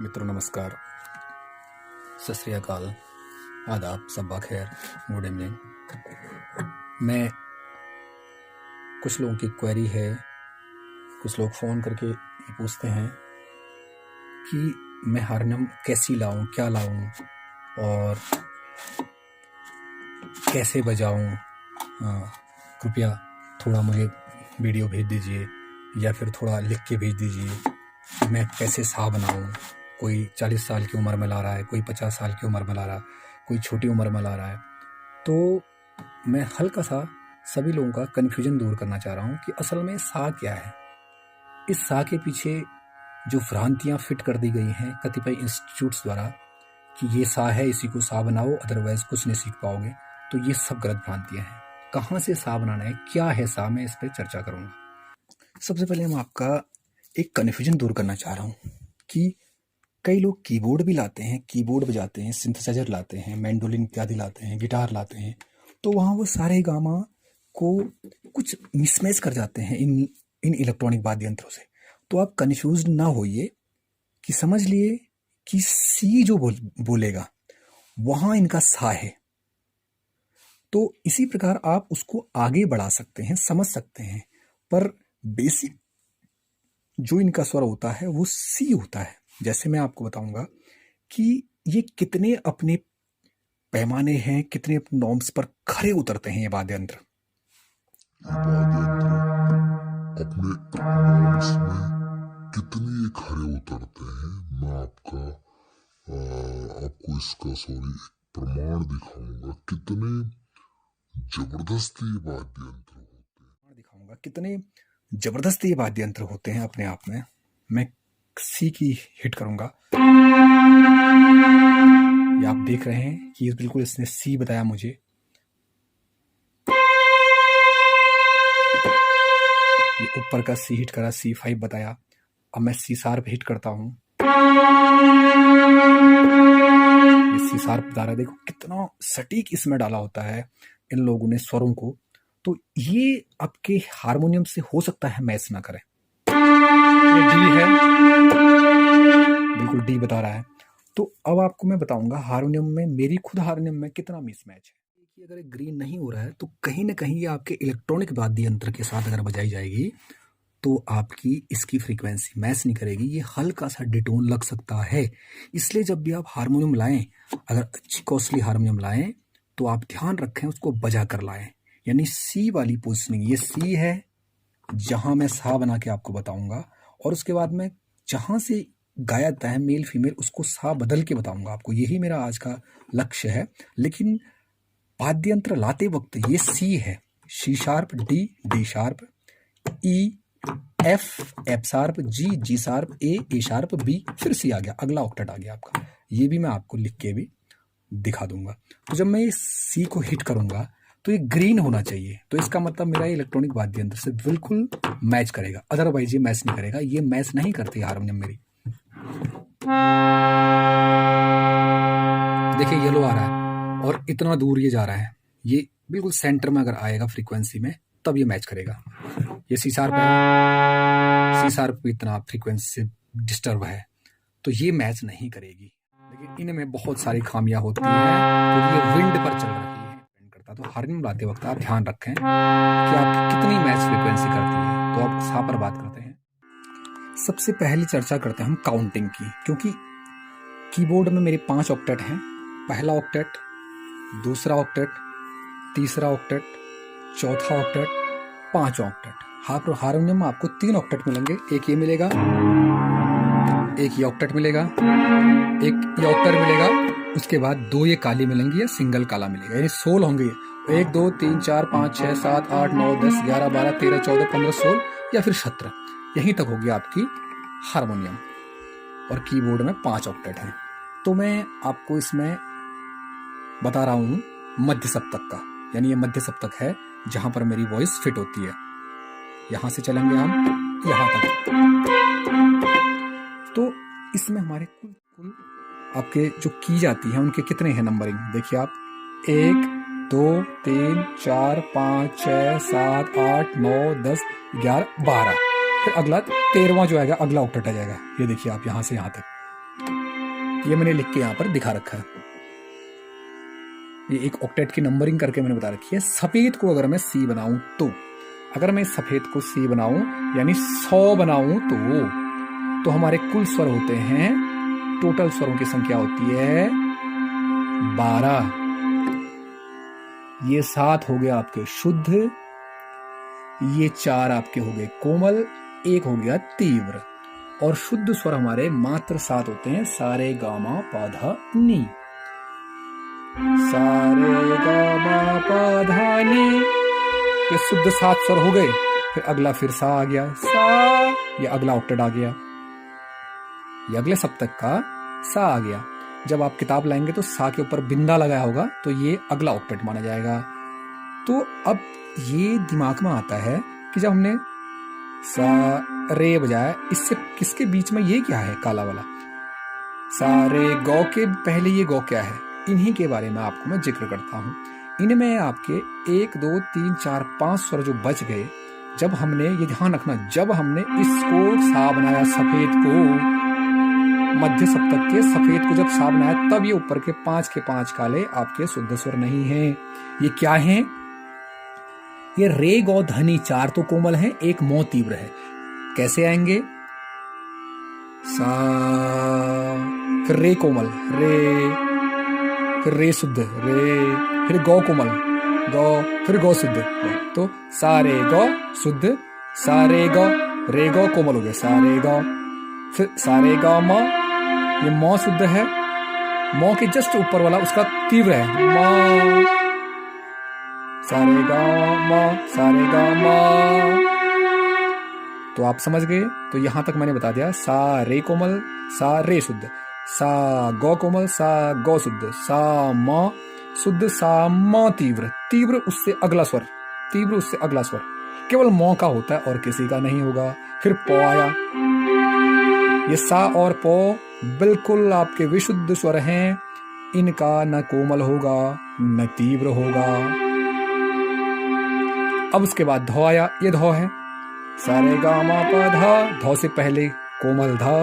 मित्रों नमस्कार, सत श्री अकाल, आदाब, सब्बा खैर, गुड इवनिंग। मैं कुछ लोगों की क्वेरी है, कुछ लोग फ़ोन करके ये पूछते हैं कि मैं हारमोनियम कैसी लाऊं, क्या लाऊं और कैसे बजाऊं। कृपया थोड़ा मुझे वीडियो भेज दीजिए या फिर थोड़ा लिख के भेज दीजिए। मैं कैसे सा बनाऊं। कोई 40 साल की उम्र में ला रहा है, कोई 50 साल की उम्र में ला रहा है, कोई छोटी उम्र में ला रहा है। तो मैं हल्का सा सभी लोगों का कन्फ्यूजन दूर करना चाह रहा हूं कि असल में सा क्या है। इस सा के पीछे जो भ्रांतियां फिट कर दी गई हैं कतिपय इंस्टीट्यूट्स द्वारा कि ये सा है, इसी को सा बनाओ, अदरवाइज कुछ नहीं सीख पाओगे, तो ये सब गलत भ्रांतियां हैं। कहाँ से सा बनाना है, क्या है सा, मैं इस पर चर्चा करूंगा। सबसे पहले मैं आपका एक कन्फ्यूजन दूर करना चाह रहा हूँ कि कई लोग कीबोर्ड भी लाते हैं, कीबोर्ड बजाते हैं, सिंथेसाइजर लाते हैं, मैंडोलिन इत्यादि लाते हैं, गिटार लाते हैं, तो वहाँ वो सारे गामा को कुछ मिसमैच कर जाते हैं इन इलेक्ट्रॉनिक वाद्य यंत्रों से। तो आप कन्फ्यूज ना होइए कि समझ लिए कि सी जो बोलेगा वहाँ इनका सा है। तो इसी प्रकार आप उसको आगे बढ़ा सकते हैं, समझ सकते हैं, पर बेसिक जो इनका स्वर होता है वो सी होता है। जैसे मैं आपको बताऊंगा कि ये कितने अपने पैमाने हैं, कितने अपने नॉर्म्स पर खरे उतरते हैं ये वाद्य यंत्र। अपने नॉर्म्स में कितने खरे उतरते हैं, मैं आपको इसका प्रमाण दिखाऊंगा। कितने जबरदस्त ये वाद्य यंत्र होते हैं, दिखाऊंगा कितने जबरदस्त ये वाद्य यंत्र होते हैं अपने आप में। मैं सी की हिट करूंगा, ये आप देख रहे हैं कि बिल्कुल इसने सी बताया मुझे। ये ऊपर का सी हिट करा, C5 बताया। अब मैं सी शार्प हिट करता हूं, ये सी शार्प बता रहा है। देखो कितना सटीक इसमें डाला होता है इन लोगों ने स्वरों को। तो ये आपके हारमोनियम से हो सकता है मैच ना करे। ये डी है, बिल्कुल डी बता रहा है। तो अब आपको मैं बताऊंगा हारमोनियम में, मेरी खुद हारमोनियम में कितना मिसमैच है। कि अगर ग्रीन नहीं हो रहा है तो कहीं ना कहीं ये आपके इलेक्ट्रॉनिक वाद्य यंत्र के साथ अगर बजाई जाएगी तो आपकी इसकी फ्रीक्वेंसी मैच नहीं करेगी, ये हल्का सा डिटोन लग सकता है। इसलिए जब भी आप हारमोनियम लाएं, अगर अच्छी कॉस्टली हारमोनियम लाएं तो आप ध्यान रखें उसको बजा कर लाएं। यानी सी वाली पोजिशनिंग, ये सी है जहां मैं सा बना के आपको बताऊंगा, और उसके बाद में जहां से गाया जाता है मेल फीमेल उसको सा बदल के बताऊंगा आपको। यही मेरा आज का लक्ष्य है। लेकिन वाद्य यंत्र लाते वक्त ये सी है, C sharp, D, D sharp, E, F sharp, G sharp, A sharp, B, फिर सी आ गया, अगला ऑक्टेट आ गया आपका। ये भी मैं आपको लिख के भी दिखा दूंगा। तो जब मैं ये सी को हिट करूंगा तो ये ग्रीन होना चाहिए, तो इसका मतलब मेरा इलेक्ट्रॉनिक वाद्य यंत्र से बिल्कुल मैच करेगा, अदरवाइज ये मैच नहीं करेगा। ये मैच नहीं करती हारमोनियम मेरी। देखिए येलो आ रहा है और इतना दूर ये जा रहा है, ये बिल्कुल सेंटर में अगर आएगा फ्रीक्वेंसी में तब ये मैच करेगा। ये सी शार्प है, सी शार्प इतना फ्रीक्वेंसी से डिस्टर्ब है तो ये मैच नहीं करेगी। लेकिन इनमें बहुत सारी खामियां होती हैं क्योंकि ये विंड पर चल रही है, डिपेंड करता। तो हारमोनियम लाते वक्त आप ध्यान रखें कि आप कितनी मैच फ्रीक्वेंसी करती है। तो अब सा पर बात करते हैं। सबसे पहले चर्चा करते हैं हम काउंटिंग की, क्योंकि कीबोर्ड में मेरे 5 ऑक्टेट हैं। पहला ऑक्टेट, दूसरा ऑक्टेट, तीसरा ऑक्टेट, चौथा ऑक्टेट, 5 ऑक्टेट। हारमोनियम में आपको 3 ऑक्टेट मिलेंगे, एक ये मिलेगा, एक ये ऑक्टेट मिलेगा, एक ये ऑक्टेट मिलेगा, उसके बाद 2 ये काली मिलेंगी या सिंगल काला मिलेगा, यानी 16 होंगे। 1 2 3 4 5 6 7 8 9 10 11 12 13 14 15 16 या फिर 17, यहीं तक होगी आपकी हारमोनियम। और कीबोर्ड में 5 ऑक्टेट हैं। तो मैं आपको इसमें बता रहा हूँ मध्य सप्तक का, यानी ये मध्य सप्तक है जहां पर मेरी वॉइस फिट होती है। यहां से चलेंगे हम यहां तक। तो इसमें हमारे कुल आपके जो की जाती है उनके कितने हैं नंबरिंग, देखिए आप, 1 2 3 4 5 6 7 8 9 10 11 12, फिर अगला 13वां जो आएगा अगला ऑक्टेट आ जाएगा। ये देखिए आप यहां से यहां तक। ये मैंने लिख के यहाँ पर दिखा रखा है, ये एक ऑक्टेट की नंबरिंग करके मैंने बता रखी है। सफेद को अगर मैं सी बनाऊं तो, अगर मैं सफेद को सी बनाऊं यानी 100 बनाऊं तो हमारे कुल स्वर होते हैं, टोटल स्वरों की संख्या होती है 12। ये 7 हो गया आपके शुद्ध, ये 4 आपके हो गए कोमल, 1 हो गया तीव्र। और शुद्ध स्वर हमारे मात्र 7 होते हैं, सारे गामा पाधा नी, सारे गामा पाधा नी। ये शुद्ध 7 स्वर हो गए। फिर अगला फिर सा आ गया, सा, ये अगला ऑक्टेट आ गया, ये अगले सप्तक का सा आ गया। जब आप किताब लाएंगे तो सा के ऊपर बिंदा लगाया होगा तो ये अगला ऑक्टेट माना जाएगा। तो अब ये दिमाग में आता है कि जब हमने सा रे बजाया, इससे किसके बीच में ये क्या है काला वाला, सा रे गौ के पहले ये गौ क्या है, इन्हीं के बारे में आपको मैं जिक्र करता हूँ। इनमें आपके 1 2 3 4 5 स्वर जो बच गए, जब हमने ये ध्यान रखना, जब हमने इसको सा बनाया, सफेद को मध्य सप्तक के सफेद को जब सा बनाया, तब ये ऊपर के 5 काले आपके शुद्ध स्वर नहीं हैं। ये क्या हैं? ये रे गौ धनी 4 तो कोमल हैं, 1 मो तीव्र है। कैसे आएंगे? सा, फिर रे कोमल, रे, फिर रे शुद्ध, रे, फिर गौ कोमल, गौ, फिर गौ शुद्ध। तो सारे गौ शुद्ध, सारे गौ, रे गौ कोमल हो गया, सारे गौ, फिर सारे गौ माँ, ये मौ शुद्ध है, मौ के जस्ट ऊपर वाला उसका तीव्र है, माँ, सारे गौ माँ, सारे गौ माँ। तो आप समझ गए। तो यहां तक मैंने बता दिया, सा रे कोमल, सा रे शुद्ध, सा गौ कोमल, सा गौ शुद्ध, सा माँ शुद्ध, सा माँ तीव्र, तीव्र उससे अगला स्वर, तीव्र उससे अगला स्वर केवल मौ का होता है और किसी का नहीं होगा। फिर पौ आया, ये सा और पौ बिल्कुल आपके विशुद्ध स्वर हैं, इनका न कोमल होगा न तीव्र होगा। अब उसके बाद धौ आया, ये धौ है, सारे गामा पा धा, धौ से पहले कोमल धा,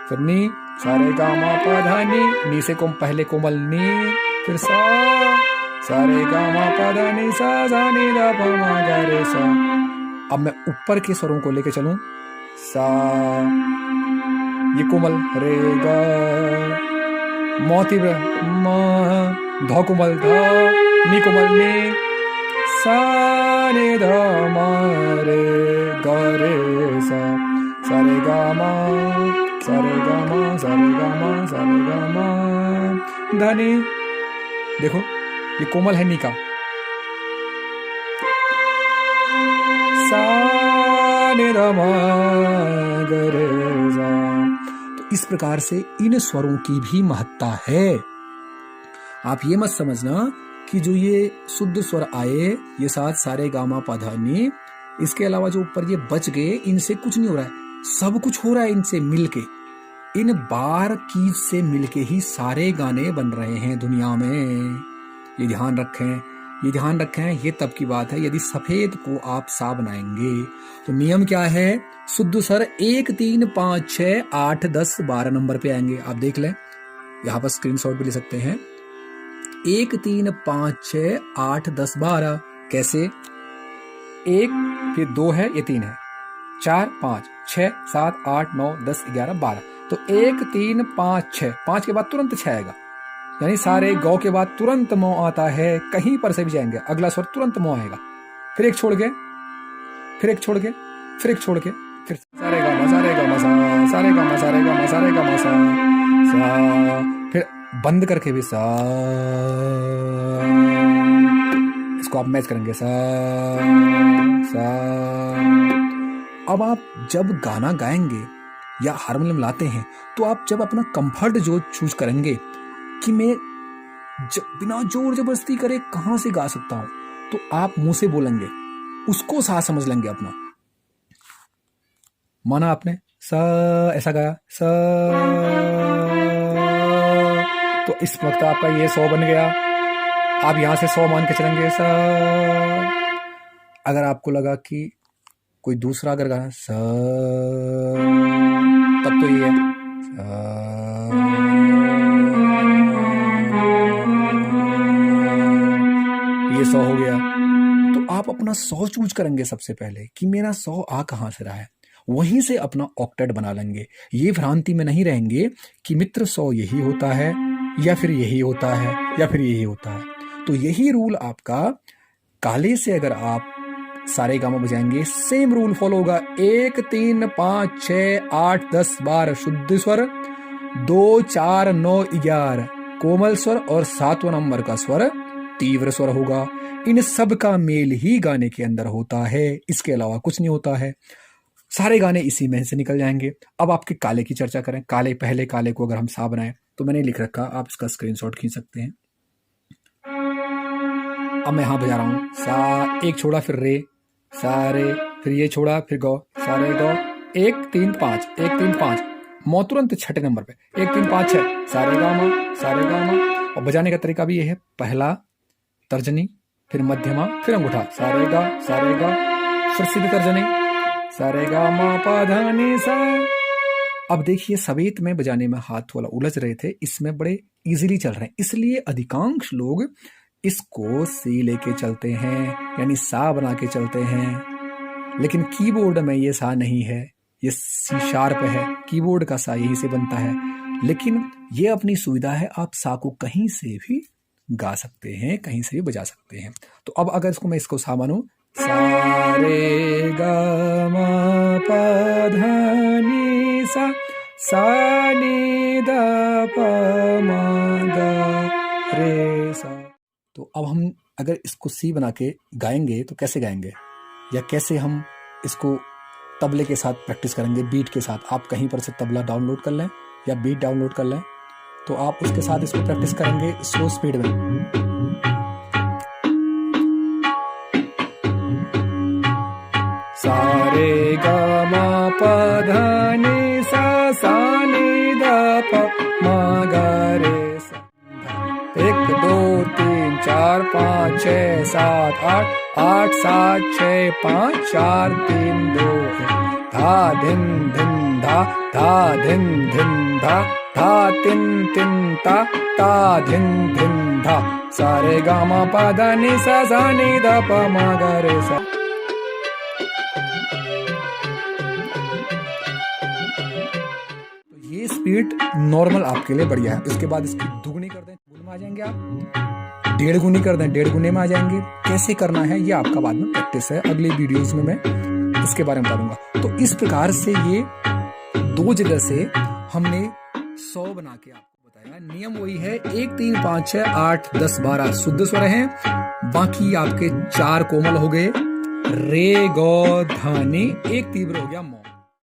फिर नी, सारे गामा पा धा नी से पहले कोमल नी, फिर सा, सारे गामा पा धा नी, सा सा नी धा पा मा गा रे सा। अब मैं ऊपर के स्वरों को लेके चलूं, सा, ये कोमल, रे गा, मौ तीव्र, मा, धौ कोमल धा, नी कोमल नी, सा रे धा मा रे गा रे सा, सा रे गा मा, सा रे गा मा, सा रे गा मा, सा रे गा मा, धनी। देखो ये कोमल है नी का, सा रे धा मा गा रे सा। तो इस प्रकार से इन स्वरों की भी महत्ता है। आप ये मत समझना कि जो ये शुद्ध स्वर आए, ये 7 सारे गामा पाधानी, इसके अलावा जो ऊपर ये बच गए, इनसे कुछ नहीं हो रहा है, सब कुछ हो रहा है इनसे मिलके। इन बार कीज से मिलके ही सारे गाने बन रहे हैं दुनिया में। ये ध्यान रखें, ये ध्यान रखें। ये तब की बात है यदि सफेद को आप सा बनाएंगे तो नियम क्या है, शुद्ध स्वर 1 3 5 6 8 10 12 नंबर पे आएंगे। आप देख लें, यहाँ पर स्क्रीनशॉट भी ले सकते हैं। 1 3 5 6 8 10 12 कैसे? 1 फिर 2 है, ये 3 है, 4 5 6 7 8 9 10 11 12। तो 1 3 5 6, 5 के बाद तुरंत 6 आएगा, यानी सारे गौ के बाद तुरंत मौ आता है। कहीं पर से भी जाएंगे अगला स्वर तुरंत मौ आएगा। फिर एक छोड़ के, फिर एक छोड़ के, फिर एक छोड़ के, फिर सारे गा मा, सारे गा मा सा, सारे गा मा, सारे गा मा, सारे गा मा सा, फिर बंद करके भी सा, इसको आप मैच करेंगे सा सा। अब आप जब गाना गाएंगे या हारमोनियम लाते हैं तो आप जब अपना कंफर्ट जो चूज करेंगे कि मैं बिना जोर जबरदस्ती करे कहां से गा सकता हूं, तो आप मुंह से बोलेंगे, उसको सा समझ लेंगे अपना। माना आपने सा ऐसा गाया सा, तो इस वक्त आपका ये 100 बन गया। आप यहां से 100 मान के चलेंगे सा। अगर आपको लगा कि कोई दूसरा अगर गाना सा, तब तो ये है सा, 100 हो गया। तो आप अपना 100 चूज करेंगे सबसे पहले कि मेरा 100 आ कहाँ से रहा है, वहीं से अपना ऑक्टेट बना लेंगे। ये भ्रांति में नहीं रहेंगे कि मित्र 100 यही होता है या फिर यही होता है या फिर यही होता है। तो यही रूल आपका काले से अगर आप सारे गामा बजाएंगे, सेम रूल फॉलो होगा। 1 3 5 6 8 10 12 शुद्ध स्वर, 2 4 9 11 कोमल स्वर और 7वां नंबर का स्वर तीव्र स्वर होगा। इन सब का मेल ही गाने के अंदर होता है, इसके अलावा कुछ नहीं होता है। सारे गाने इसी में से निकल जाएंगे। अब आपके काले की चर्चा करें। काले, पहले काले को अगर हम सा बनाएं तो मैंने लिख रखा, आप इसका स्क्रीनशॉट खींच सकते हैं। अब मैं यहां बजा रहा हूं सा, एक छोड़ा फिर रे, सा रे, फिर ये छोड़ा फिर गौ, सा रे गौ, 1 3 5 1 3 5, मौ तुरंत छठे नंबर पे 1 3 5 6, सारे गामा सारे गामा। और बजाने का तरीका भी ये है, पहला तर्जनी, फिर मध्यमा, फिर अंगूठा, सारे गा, फिर सीधी तर्जनी, सारे गा मा पा धा नी सा। अब देखिए सवेत में बजाने में हाथ थोड़ा उलझ रहे थे, इसमें बड़े इजीली चल रहे हैं, इसलिए अधिकांश लोग इसको सी लेके चलते हैं, यानी सा बना के चलते हैं। लेकिन कीबोर्ड में ये सा नहीं है, ये सी शार्प है, कीबोर्ड का सा यही से बनता है। लेकिन ये अपनी सुविधा है, आप सा को कहीं से भी गा सकते हैं, कहीं से भी बजा सकते हैं। तो अब अगर इसको मैं इसको सा मानूं, सा रे गा मा पा धा नी सा, सा नी दा पा मा गा रे सा। तो अब हम अगर इसको सी बना के गाएंगे तो कैसे गाएंगे, या कैसे हम इसको तबले के साथ प्रैक्टिस करेंगे, बीट के साथ। आप कहीं पर से तबला डाउनलोड कर लें या बीट डाउनलोड कर लें, तो आप उसके साथ इसको प्रैक्टिस करेंगे स्लो स्पीड में। सारे गा मा पा धा नी सा, सा नी दा पा मा गा रे सा। 1 2 3 4 5 6 7 8 8 7 6 5 4 3 2 1, धा धिन धिन धा, धा धिन धिन धा, धा तिन तिन ता, ता धिन धिन धा, सारे गा मा पा धा नी सा, सा नी दा पा मा गा रे सा। ये स्पीड नॉर्मल आपके लिए बढ़िया है। इसके बाद इसकी दुगुनी कर दें, गुण में आ जाएंगे आप, 1.5 गुनी कर दें, 1.5 गुने में आ जाएंगे। कैसे करना है ये आपका बाद में प्रैक्टिस है, अगली वीडियोस में मैं इसके बारे में बताऊंगा। तो इस प्रकार से ये 2 जगह से हमने 100 बना के आपको बताया। नियम वही है, 1 3 5 6 8 10 12 शुद्ध स्वर हैं, बाकी आपके 4 कोमल हो गए, रे गौ धा नी, 1 तीव्र हो गया मौ।